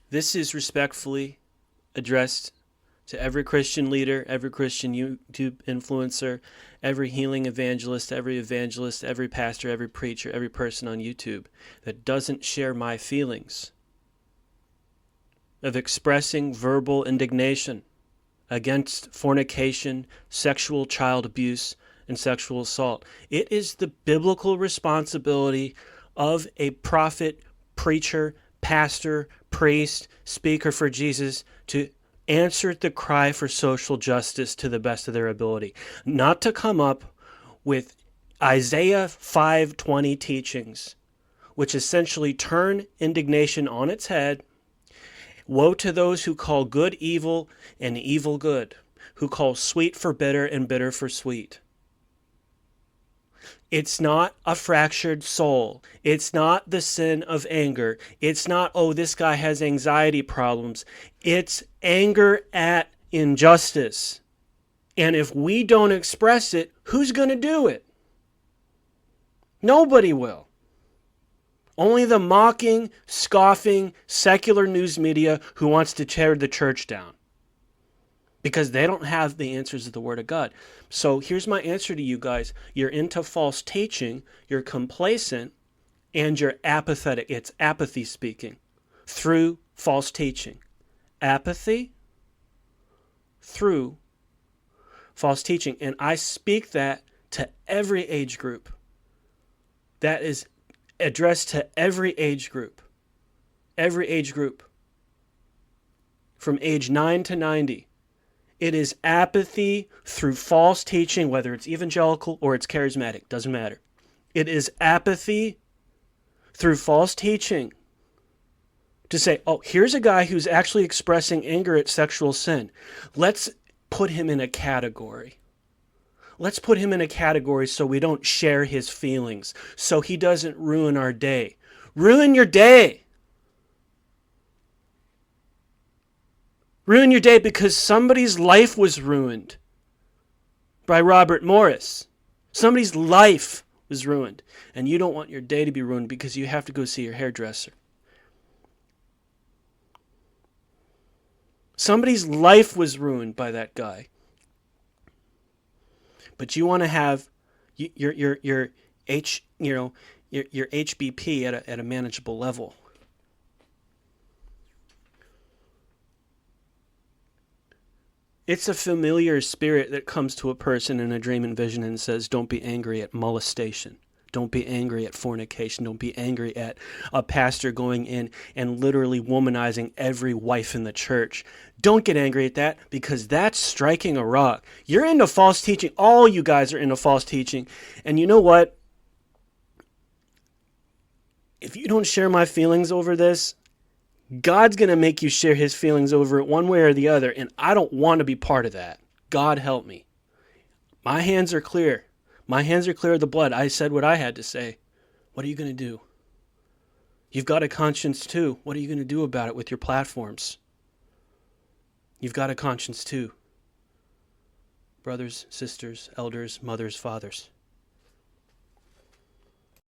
This is respectfully addressed to every Christian leader, every Christian YouTube influencer, every healing evangelist, every pastor, every preacher, every person on YouTube that doesn't share my feelings of expressing verbal indignation against fornication, sexual child abuse, and sexual assault. It is the biblical responsibility of a prophet, preacher, pastor, priest, speaker for Jesus to answer the cry for social justice to the best of their ability, not to come up with Isaiah 5:20 teachings, which essentially turn indignation on its head. Woe to those who call good evil and evil good, who call sweet for bitter and bitter for sweet. It's not a fractured soul. It's not the sin of anger. It's not, oh, this guy has anxiety problems. It's anger at injustice. And if we don't express it, who's going to do it? Nobody will. Only the mocking, scoffing, secular news media who wants to tear the church down. Because they don't have the answers of the Word of God. So here's my answer to you guys. You're into false teaching, you're complacent, and you're apathetic. It's apathy speaking through false teaching. Apathy through false teaching. And I speak that to every age group. That is addressed to every age group. Every age group. From age 9 to 90. It is apathy through false teaching, whether it's evangelical or it's charismatic. Doesn't matter. It is apathy through false teaching. To say, oh, here's a guy who's actually expressing anger at sexual sin. Let's put him in a category. Let's put him in a category so we don't share his feelings, so he doesn't ruin our day. Ruin your day. Ruin your day because somebody's life was ruined by Robert Morris. Somebody's life was ruined. And you don't want your day to be ruined because you have to go see your hairdresser. Somebody's life was ruined by that guy. But you want to have your HBP at a manageable level. It's a familiar spirit that comes to a person in a dream and vision and says, don't be angry at molestation. Don't be angry at fornication. Don't be angry at a pastor going in and literally womanizing every wife in the church. Don't get angry at that because that's striking a rock. You're into false teaching. All you guys are into false teaching. And you know what? If you don't share my feelings over this, God's going to make you share his feelings over it one way or the other, and I don't want to be part of that. God help me. My hands are clear. My hands are clear of the blood. I said what I had to say. What are you going to do? You've got a conscience too. What are you going to do about it with your platforms? You've got a conscience too. Brothers, sisters, elders, mothers, fathers.